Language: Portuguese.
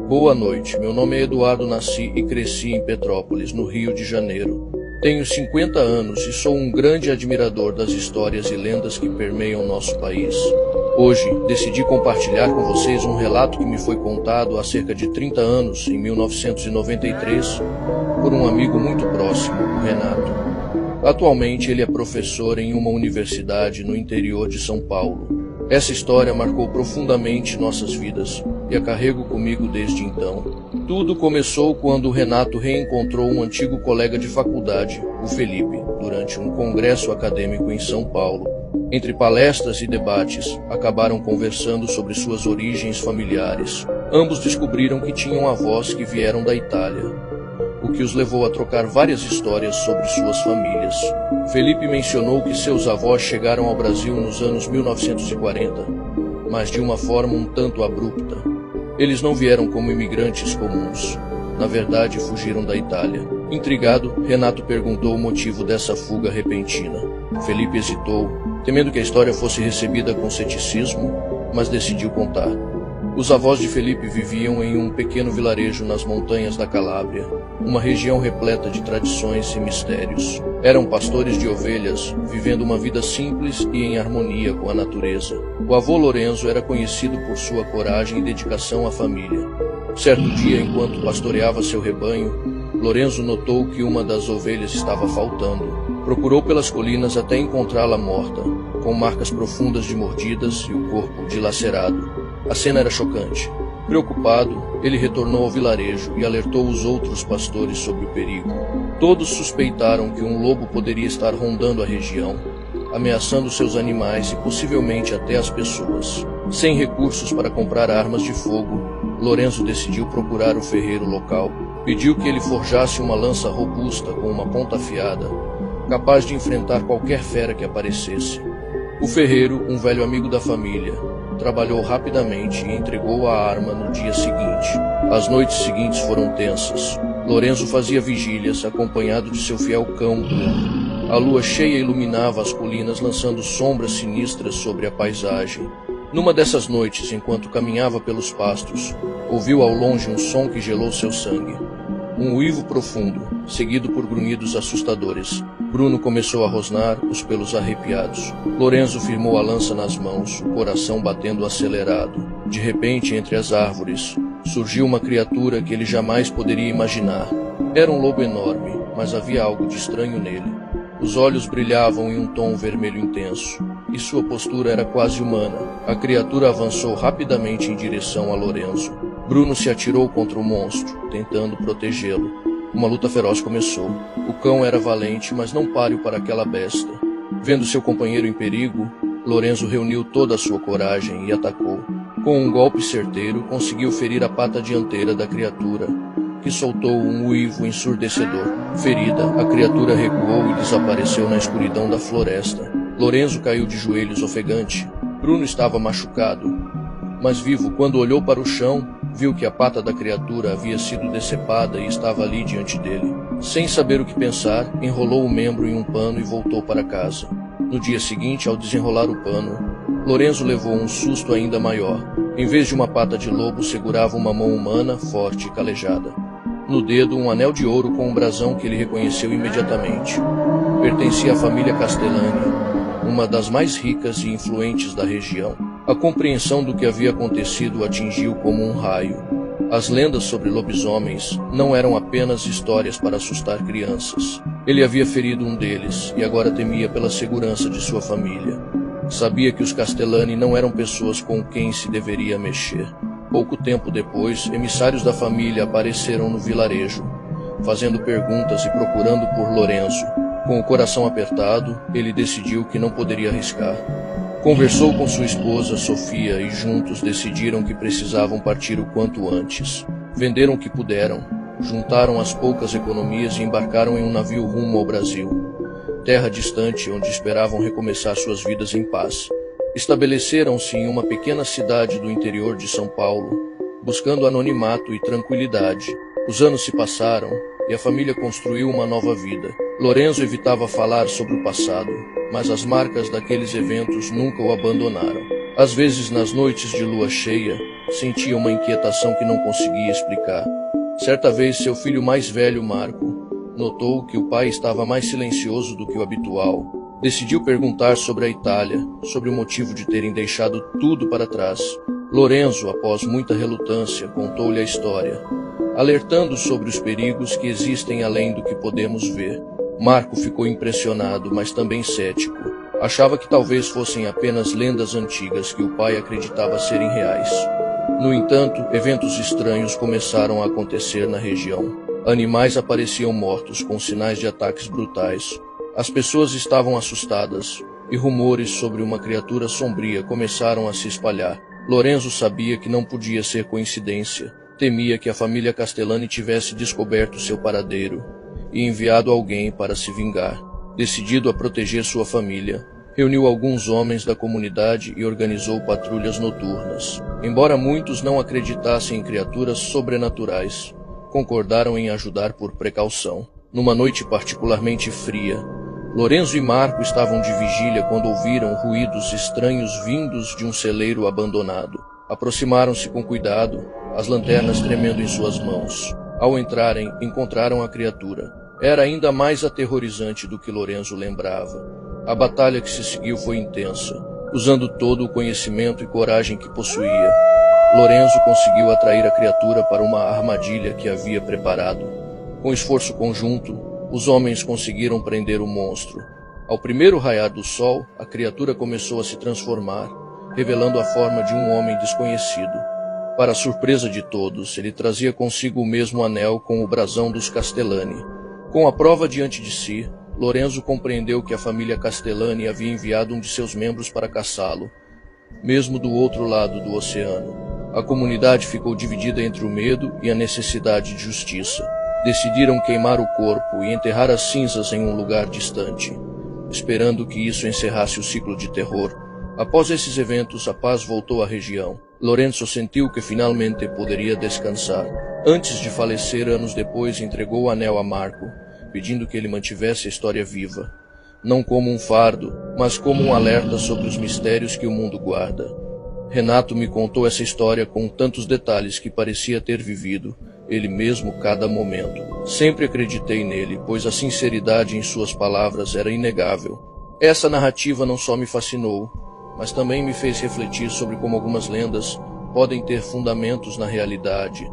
Boa noite, meu nome é Eduardo, nasci e cresci em Petrópolis, no Rio de Janeiro. Tenho 50 anos e sou um grande admirador das histórias e lendas que permeiam nosso país. Hoje, decidi compartilhar com vocês um relato que me foi contado há cerca de 30 anos, em 1993, por um amigo muito próximo, o Renato. Atualmente, ele é professor em uma universidade no interior de São Paulo. Essa história marcou profundamente nossas vidas e a carrego comigo desde então. Tudo começou quando o Renato reencontrou um antigo colega de faculdade, o Felipe, durante um congresso acadêmico em São Paulo. Entre palestras e debates, acabaram conversando sobre suas origens familiares. Ambos descobriram que tinham avós que vieram da Itália, o que os levou a trocar várias histórias sobre suas famílias. Felipe mencionou que seus avós chegaram ao Brasil nos anos 1940, mas de uma forma um tanto abrupta. Eles não vieram como imigrantes comuns. Na verdade, fugiram da Itália. Intrigado, Renato perguntou o motivo dessa fuga repentina. Felipe hesitou, temendo que a história fosse recebida com ceticismo, mas decidiu contar. Os avós de Felipe viviam em um pequeno vilarejo nas montanhas da Calábria, uma região repleta de tradições e mistérios. Eram pastores de ovelhas, vivendo uma vida simples e em harmonia com a natureza. O avô Lorenzo era conhecido por sua coragem e dedicação à família. Certo dia, enquanto pastoreava seu rebanho, Lorenzo notou que uma das ovelhas estava faltando. Procurou pelas colinas até encontrá-la morta, com marcas profundas de mordidas e o corpo dilacerado. A cena era chocante. Preocupado, ele retornou ao vilarejo e alertou os outros pastores sobre o perigo. Todos suspeitaram que um lobo poderia estar rondando a região, ameaçando seus animais e possivelmente até as pessoas. Sem recursos para comprar armas de fogo, Lorenzo decidiu procurar o ferreiro local. Pediu que ele forjasse uma lança robusta com uma ponta afiada, capaz de enfrentar qualquer fera que aparecesse. O ferreiro, um velho amigo da família, trabalhou rapidamente e entregou a arma no dia seguinte. As noites seguintes foram tensas. Lorenzo fazia vigílias, acompanhado de seu fiel cão, Bruno. A lua cheia iluminava as colinas, lançando sombras sinistras sobre a paisagem. Numa dessas noites, enquanto caminhava pelos pastos, ouviu ao longe um som que gelou seu sangue. Um uivo profundo, seguido por grunhidos assustadores. Bruno começou a rosnar, os pelos arrepiados. Lorenzo firmou a lança nas mãos, o coração batendo acelerado. De repente, entre as árvores, surgiu uma criatura que ele jamais poderia imaginar. Era um lobo enorme, mas havia algo de estranho nele. Os olhos brilhavam em um tom vermelho intenso, e sua postura era quase humana. A criatura avançou rapidamente em direção a Lorenzo. Bruno se atirou contra o monstro, tentando protegê-lo. Uma luta feroz começou. O cão era valente, mas não páreo para aquela besta. Vendo seu companheiro em perigo, Lorenzo reuniu toda a sua coragem e atacou. Com um golpe certeiro, conseguiu ferir a pata dianteira da criatura, que soltou um uivo ensurdecedor. Ferida, a criatura recuou e desapareceu na escuridão da floresta. Lorenzo caiu de joelhos ofegante. Bruno estava machucado, mas vivo. Quando olhou para o chão, viu que a pata da criatura havia sido decepada e estava ali diante dele. Sem saber o que pensar, enrolou o membro em um pano e voltou para casa. No dia seguinte, ao desenrolar o pano, Lorenzo levou um susto ainda maior. Em vez de uma pata de lobo, segurava uma mão humana, forte e calejada. No dedo, um anel de ouro com um brasão que ele reconheceu imediatamente. Pertencia à família Castellani, uma das mais ricas e influentes da região. A compreensão do que havia acontecido o atingiu como um raio. As lendas sobre lobisomens não eram apenas histórias para assustar crianças. Ele havia ferido um deles e agora temia pela segurança de sua família. Sabia que os Castellani não eram pessoas com quem se deveria mexer. Pouco tempo depois, emissários da família apareceram no vilarejo, fazendo perguntas e procurando por Lorenzo. Com o coração apertado, ele decidiu que não poderia arriscar. Conversou com sua esposa, Sofia, e juntos decidiram que precisavam partir o quanto antes. Venderam o que puderam, juntaram as poucas economias e embarcaram em um navio rumo ao Brasil, terra distante onde esperavam recomeçar suas vidas em paz. Estabeleceram-se em uma pequena cidade do interior de São Paulo, buscando anonimato e tranquilidade. Os anos se passaram e a família construiu uma nova vida. Lorenzo evitava falar sobre o passado, mas as marcas daqueles eventos nunca o abandonaram. Às vezes, nas noites de lua cheia, sentia uma inquietação que não conseguia explicar. Certa vez, seu filho mais velho, Marco, notou que o pai estava mais silencioso do que o habitual. Decidiu perguntar sobre a Itália, sobre o motivo de terem deixado tudo para trás. Lorenzo, após muita relutância, contou-lhe a história, alertando sobre os perigos que existem além do que podemos ver. Marco ficou impressionado, mas também cético. Achava que talvez fossem apenas lendas antigas que o pai acreditava serem reais. No entanto, eventos estranhos começaram a acontecer na região. Animais apareciam mortos com sinais de ataques brutais. As pessoas estavam assustadas, e rumores sobre uma criatura sombria começaram a se espalhar. Lorenzo sabia que não podia ser coincidência. Temia que a família Castellani tivesse descoberto seu paradeiro e enviado alguém para se vingar. Decidido a proteger sua família, reuniu alguns homens da comunidade e organizou patrulhas noturnas. Embora muitos não acreditassem em criaturas sobrenaturais, concordaram em ajudar por precaução. Numa noite particularmente fria, Lorenzo e Marco estavam de vigília quando ouviram ruídos estranhos vindos de um celeiro abandonado. Aproximaram-se com cuidado, as lanternas tremendo em suas mãos. Ao entrarem, encontraram a criatura. Era ainda mais aterrorizante do que Lorenzo lembrava. A batalha que se seguiu foi intensa. Usando todo o conhecimento e coragem que possuía, Lorenzo conseguiu atrair a criatura para uma armadilha que havia preparado. Com esforço conjunto, os homens conseguiram prender o monstro. Ao primeiro raiar do sol, a criatura começou a se transformar, revelando a forma de um homem desconhecido. Para a surpresa de todos, ele trazia consigo o mesmo anel com o brasão dos Castellani. Com a prova diante de si, Lorenzo compreendeu que a família Castellani havia enviado um de seus membros para caçá-lo, mesmo do outro lado do oceano. A comunidade ficou dividida entre o medo e a necessidade de justiça. Decidiram queimar o corpo e enterrar as cinzas em um lugar distante, esperando que isso encerrasse o ciclo de terror. Após esses eventos, a paz voltou à região. Lorenzo sentiu que finalmente poderia descansar. Antes de falecer anos depois, entregou o anel a Marco, pedindo que ele mantivesse a história viva, não como um fardo, mas como um alerta sobre os mistérios que o mundo guarda. Renato me contou essa história com tantos detalhes que parecia ter vivido ele mesmo cada momento. Sempre acreditei nele, pois a sinceridade em suas palavras era inegável. Essa narrativa não só me fascinou, mas também me fez refletir sobre como algumas lendas podem ter fundamentos na realidade.